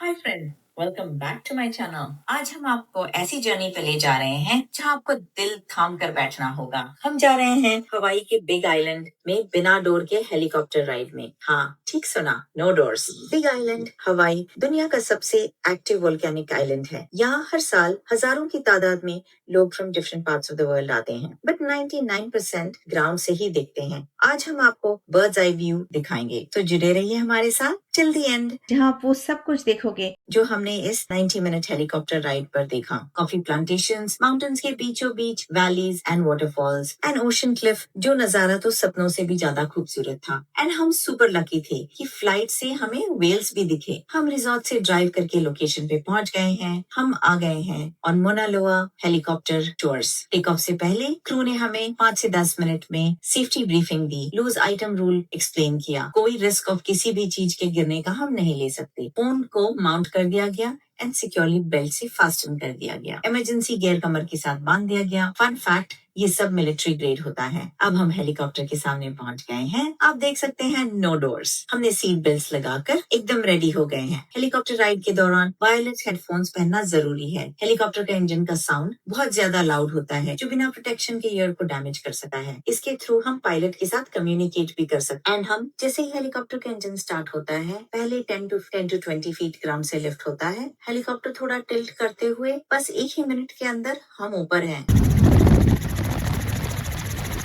Hi friend, welcome back to my channel. आज हम आपको ऐसी जर्नी पे ले जा रहे हैं जहां आपको दिल थाम कर बैठना होगा। हम जा रहे हैं हवाई के बिग आइलैंड में बिना डोर के हेलीकॉप्टर राइड में। हाँ, ठीक सुना, नो डोर्स। बिग आइलैंड हवाई दुनिया का सबसे एक्टिव वोल्केनिक आइलैंड है। यहाँ हर साल हजारों की तादाद में लोग from different parts of the world आते हैं, बट 99% ग्राउंड से ही देखते हैं। आज हम आपको बर्ड्स आई व्यू दिखाएंगे, तो जुड़े रहिए हमारे साथ टिल द एंड, जहाँ आप वो सब कुछ देखोगे जो हमने इस 90 मिनट हेलीकॉप्टर राइड पर देखा। कॉफी प्लांटेशंस, माउंटेन्स के बीचों बीच valleys and waterfalls and ocean cliff, जो नजारा तो सपनों से भी ज्यादा खूबसूरत था। एंड हम सुपर लकी थे कि फ्लाइट से हमें वेल्स भी दिखे। हम रिजॉर्ट से ड्राइव करके लोकेशन पे पहुंच गए हैं। हम आ गए हैं और मोना लोआ हेलीकॉप्टर टूर्स। टेक ऑफ से पहले क्रू ने हमें 5 से 10 मिनट में सेफ्टी ब्रीफिंग दी, लूज आइटम रूल एक्सप्लेन किया। कोई रिस्क ऑफ किसी भी चीज के गिरने का हम नहीं ले सकते। फोन को माउंट कर दिया गया एंड सिक्योरली बेल्ट से फास्टन कर दिया गया। इमरजेंसी गियर कमर के साथ बांध दिया गया। फन फैक्ट, ये सब मिलिट्री ग्रेड होता है। अब हम हेलीकॉप्टर के सामने पहुंच गए हैं। आप देख सकते हैं नो डोर्स। हमने सीट बेल्ट लगाकर एकदम रेडी हो गए हैं। हेलीकॉप्टर राइड के दौरान वायरलेस हेडफोन्स पहनना जरूरी है। हेलीकॉप्टर का इंजन का साउंड बहुत ज्यादा लाउड होता है, जो बिना प्रोटेक्शन के ईयर को डैमेज कर सकता है। इसके थ्रू हम पायलट के साथ कम्युनिकेट भी कर सकते हैं। एंड हम जैसे ही हेलीकॉप्टर का इंजन स्टार्ट होता है, पहले 10 to 20 फीट ग्राउंड से लिफ्ट होता है। हेलीकॉप्टर थोड़ा टिल्ट करते हुए बस 1 ही मिनट के अंदर हम ऊपर हैं।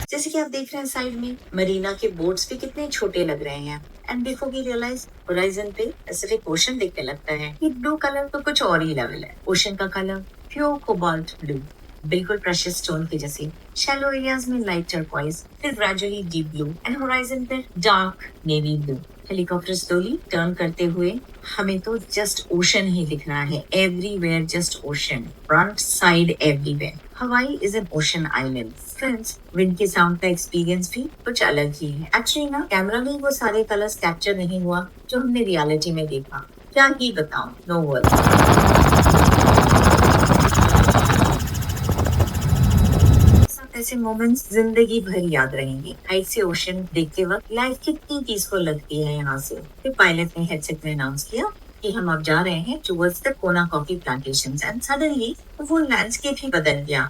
जैसे कि आप देख रहे हैं साइड में मरीना के बोट्स भी कितने छोटे लग रहे हैं। And before we realize, horizon पे पैसिफिक ओशन दिखने लगता है। ये ब्लू कलर तो कुछ और ही लेवल है। ओशन का कलर प्योर कोबाल्ट ब्लू, बिल्कुल प्रेशियस स्टोन के जैसे। शैलो एरियाज में लाइट टर्क्वाइज, फिर gradually deep blue and horizon पर dark navy blue. Helicopter slowly turn करते हुए हमें तो जस्ट ओशन ही दिख रहा है। Everywhere just ocean, front side everywhere. Hawaii is an ocean island. Friends, wind के साउंड का एक्सपीरियंस भी कुछ अलग ही है। एक्चुअली ना, कैमरा में वो सारे कलर्स कैप्चर नहीं हुआ जो हमने रियलिटी में देखा। क्या ही बताऊं, नो वर्ड्स। ऐसे मोमेंट्स जिंदगी भर याद रहेंगे। हाइट से ओशन देखते वक्त लाइफ कितनी पीसफुल लगती है यहाँ से। फिर पायलट ने हेडसेट में अनाउंस किया कि हम अब जा रहे हैं टुवर्ड्स द कोना कॉफी प्लांटेशंस एंड सडनली वो लैंडस्केप ही बदल गया।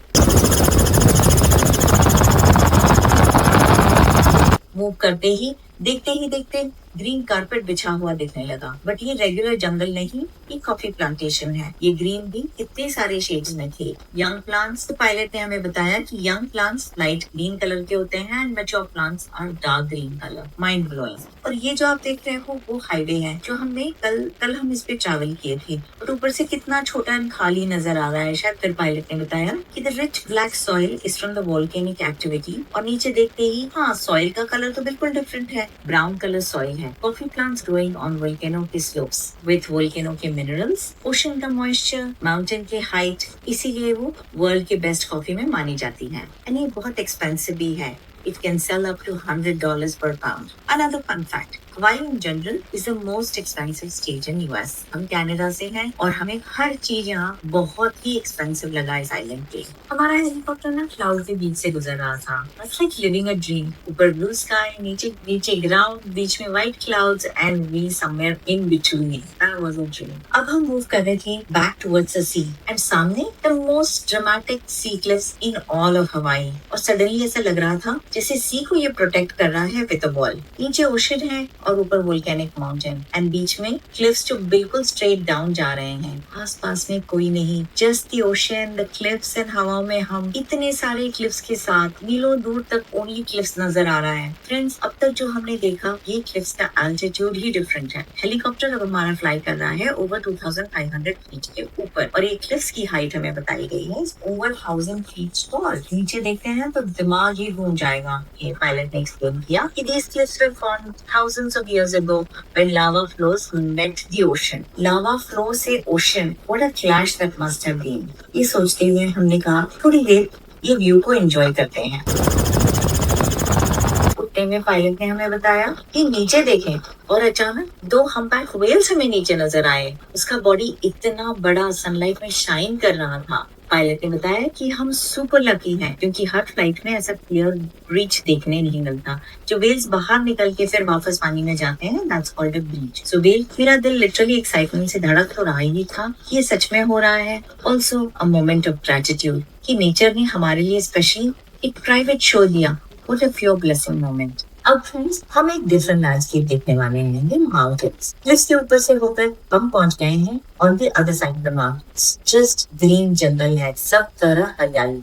मूव करते ही देखते ग्रीन कारपेट बिछा हुआ दिखने लगा। बट ये रेगुलर जंगल नहीं, ये कॉफी प्लांटेशन है। ये ग्रीन भी कितने सारे शेड्स में थे। यंग प्लांट्स, तो पायलट ने हमें बताया कि young plants light green colour के होते हैं and mature plants are dark green colour. Mind blowing. और ये जो आप देख रहे हो वो हाईवे है जो हमने कल हम इस पे ट्रैवल किए थे। और ऊपर से कितना छोटा एंड खाली नजर आ रहा है। शायद फिर पायलट ने बताया कि the rich black soil is from the volcanic activity. और नीचे देखते ही हाँ, सॉइल का कलर तो बिल्कुल डिफरेंट है। ब्राउन कलर सॉइल है। Coffee plants growing on volcano के slopes with volcano के minerals, ocean का moisture, mountain की height, इसीलिए वो वर्ल्ड के बेस्ट कॉफी में मानी जाती है। And ये बहुत एक्सपेंसिव भी है। It can sell up to $100 per pound. Another fun fact, Hawaii in general is the most expensive state in US. हम कनाडा से हैं और हमें हर चीज यहाँ बहुत ही एक्सपेंसिव लगा इस आइलैंड पे। हमारा हेलीकॉप्टर ना क्लाउड के बीच से गुजर रहा था। It's like living a dream. ऊपर ब्लू स्काई, नीचे ग्राउंड, बीच में white clouds and we somewhere in between. That was a dream. अब हम मूव कर रहे थे back towards the sea and सामने the most dramatic sea cliffs in all of Hawaii. और सडनली ऐसा लग रहा था जैसे सी को ये प्रोटेक्ट कर रहा है विद अ वॉल। नीचे ओशन है और ऊपर वोल्केनिक माउंटेन एंड बीच में क्लिफ्स जो बिल्कुल स्ट्रेट डाउन जा रहे हैं। आसपास में कोई नहीं, just the ocean, the cliffs and हवा में हम इतने सारे क्लिफ्स के साथ मीलों दूर तक ओनली क्लिफ्स नजर आ रहा है। फ्रेंड्स, अब तक जो हमने देखा ये क्लिफ्स का एल्टीट्यूड ही डिफरेंट है। हेलीकॉप्टर अब हमारा फ्लाई कर रहा है ओवर 2500 फीट के ऊपर और ये क्लिफ्स की हाइट हमें बताई गई है ओवर 1000 फीट टॉल। नीचे देखते हैं तो दिमाग ही घूम जाएगा। ये पायलट ने एक्सप्लेन किया कि these cliffs were formed thousands of years ago when lava flows met the ocean. Lava flow से ocean, what a clash that must have been. ये सोचते हुए हमने कहा थोड़ी देर ये व्यू को एंजॉय करते हैं। उठने में पायलट ने हमें बताया कि नीचे देखें और अचानक 2 हम्पबैक व्हेल्स हमें नीचे नजर आए। उसका बॉडी इतना बड़ा सनलाइट में शाइन कर रहा था। पायलट ने बताया कि हम सुपर लकी हैं क्योंकि हर फ्लाइट में ऐसा क्लियर ब्रीच देखने नहीं मिलता। जो वेल्स बाहर निकल के फिर वापस पानी में जाते हैं, that's called a breach. So well, मेरा दिल लिटरली एक्साइटमेंट से धड़क तो रहा ही था, ये सच में हो रहा है। Also a moment of gratitude कि नेचर ने हमारे लिए स्पेशली एक प्राइवेट शो दिया। What a pure blessing moment. अब फ्रेंड्स, हम एक डिफरेंट लैंडस्केप देखने वाले हैं, द माउंटेन्स। जिसके ऊपर से होकर हम पहुंच गए हैं on the other side of the mountains. Just green जंगल है, सब तरह हरियाली।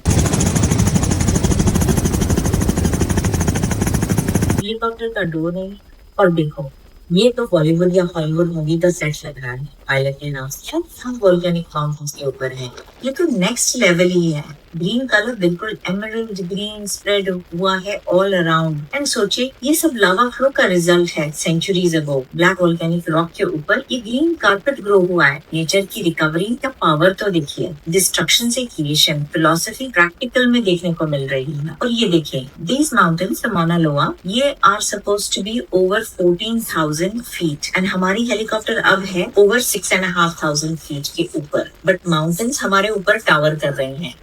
हेलीकॉप्टर का डोर है और देखो, ये तो बॉलीवुड या हॉलीवुड मूवी का सेट लग रहा है। पायलट ने अनाउंस किया हम वोल्केनिक माउंटेन्स के ऊपर हैं। ये तो नेक्स्ट लेवल ही है। ग्रीन कलर बिल्कुल एमरल्ड ग्रीन स्प्रेड हुआ है ऑल अराउंड। एंड सोचिए, ये सब लावा फ्लो का रिजल्ट है centuries ago. Black volcanic rock के ऊपर ये ग्रीन कार्पेट ग्रो हुआ है। नेचर की रिकवरी का पावर तो देखिए, डिस्ट्रक्शन से क्रिएशन, फिलोसफी प्रैक्टिकल में देखने को मिल रही है। और ये देखिए, दीज माउंटेन्स माना लोआ, ये are supposed to be over 14,000 feet and हमारी हेलीकॉप्टर अब है ओवर 6,500 फीट के ऊपर। बट माउंटेन्स हमारे ऊपर टावर कर रहे हैं।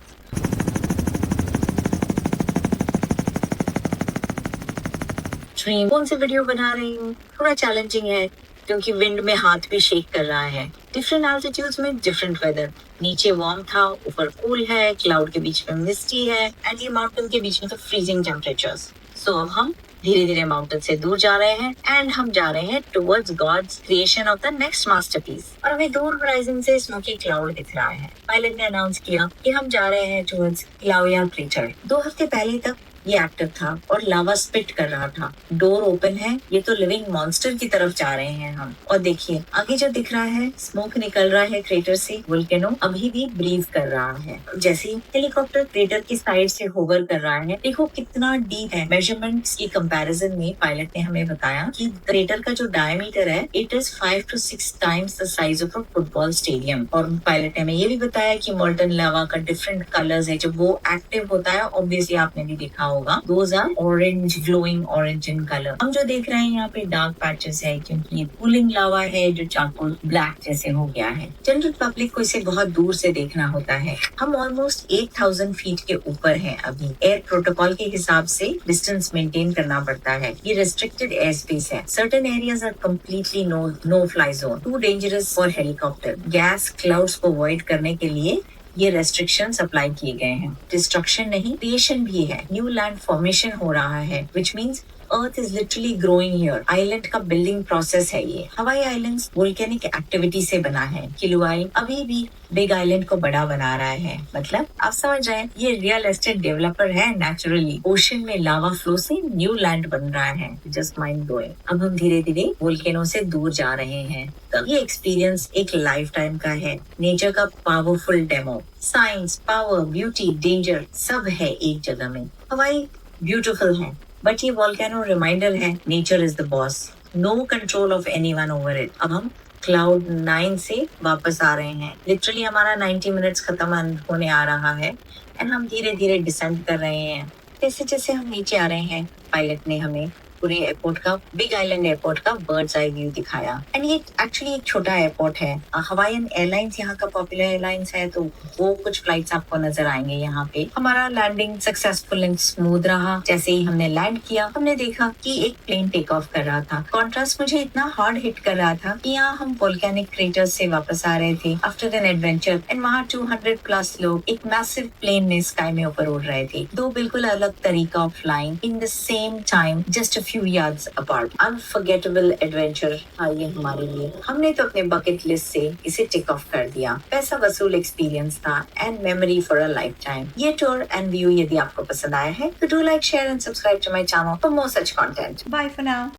कौन सी वीडियो बना रही हूँ, थोड़ा चैलेंजिंग है क्योंकि विंड में हाथ भी शेक कर रहा है। डिफरेंट एल्टीट्यूड्स में डिफरेंट वेदर। नीचे वार्म था, ऊपर कूल है, क्लाउड के बीच में मिस्टी है एंड ये माउंटेन के बीच में तो फ्रीजिंग टेम्परेचर्स। सो अब हम धीरे धीरे माउंटेन से दूर जा रहे हैं एंड हम जा रहे हैं towards God's creation of the next masterpiece. और हमें दूर होराइजन से स्मोकी क्लाउड दिख रहा है। पायलट ने अनाउंस किया कि हम जा रहे हैं टुवर्ड्स क्लाउया क्रेटर। 2 हफ्ते पहले तक ये एक्टिव था और लावा स्पिट कर रहा था। डोर ओपन है, ये तो लिविंग मॉन्स्टर की तरफ जा रहे हैं हम। और देखिए, आगे जो दिख रहा है, स्मोक निकल रहा है क्रेटर से। वोल्केनो अभी भी ब्रीथ कर रहा है। जैसे हेलीकॉप्टर क्रेटर की साइड से होवर कर रहा है, देखो कितना डीप है। मेजरमेंट्स की कंपैरिजन में पायलट ने हमें बताया कि क्रेटर का जो डायमीटर है, it is 5 to 6 times the size of a football stadium. और पायलट ने हमें ये भी बताया कि मोल्टन लावा का डिफरेंट कलर्स है। जब वो एक्टिव होता है, ऑब्वियसली आपने भी देखा होगा, those are orange, glowing orange in color। हम जो देख रहे हैं यहाँ पे डार्क पैचेस है क्योंकि ये कूलिंग लावा है जो चारकोल ब्लैक जैसे हो गया है। जनरल पब्लिक को इसे बहुत दूर से देखना होता है। हम ऑलमोस्ट 8,000 फीट के ऊपर हैं अभी। एयर प्रोटोकॉल के हिसाब से डिस्टेंस मेंटेन करना पड़ता है। ये रेस्ट्रिक्टेड एयर स्पेस है। Certain areas are completely no fly zone, too dangerous for helicopter. Gas clouds को अवॉइड करने के लिए ये रेस्ट्रिक्शंस अप्लाई किए गए हैं। डिस्ट्रक्शन नहीं, क्रिएशन भी है। न्यू लैंड फॉर्मेशन हो रहा है, which means earth is literally growing here. Island का बिल्डिंग प्रोसेस है ये। हवाई आइलैंड्स वोल्केनिक एक्टिविटी से बना है। किलुआई अभी भी बिग आइलैंड को बड़ा बना रहा है। मतलब आप समझ रहे हैं, ये रियल एस्टेट डेवलपर है नेचुरली। ओशन में लावा फ्लो से न्यू लैंड बन रहा है। Just mind blowing. अब हम धीरे धीरे वोल्केनो से दूर जा रहे हैं। तब ये एक्सपीरियंस एक लाइफ टाइम का है। नेचर का powerful demo. Science, power, beauty, danger सब है एक जगह में। हवाई ब्यूटीफुल है, बट ये वोल्केनो रिमाइंडर है, nature is the boss, no control of anyone over it. अब हम क्लाउड 9 से वापस आ रहे हैं। लिटरली हमारा 90 मिनट्स खत्म होने आ रहा है एंड हम धीरे धीरे डिसेंड कर रहे हैं। जैसे जैसे हम नीचे आ रहे हैं, पायलट ने हमें पूरे एयरपोर्ट का, बिग आइलैंड एयरपोर्ट का बर्ड्स आई व्यू दिखाया। एंड ये एक्चुअली एक छोटा एयरपोर्ट है। हवाईयन एयरलाइंस यहाँ का पॉपुलर एयरलाइंस है, तो वो कुछ फ्लाइट्स आपको नजर आएंगे यहाँ पे। हमारा लैंडिंग सक्सेसफुल एंड स्मूथ रहा। जैसे ही हमने लैंड किया, हमने देखा कि एक प्लेन टेक ऑफ कर रहा था। कॉन्ट्रास्ट मुझे इतना हार्ड हिट कर रहा था कि यहाँ हम वोल्केनिक क्रेटर्स से वापस आ रहे थे आफ्टर एन एडवेंचर एंड वहाँ 200+ लोग एक मैसिव प्लेन में स्काई में ऊपर उड़ रहे थे। दो बिल्कुल अलग तरीका of flying in the same time, just few yards apart. Unforgettable adventure था ये हमारे लिए। हमने तो अपने बकेट लिस्ट से इसे टिक ऑफ कर दिया। पैसा वसूल एक्सपीरियंस था and memory for a life time. ये टूर एंड व्यू यदि आपको पसंद आया है तो do like, share and subscribe to my channel for more such content. Bye for now.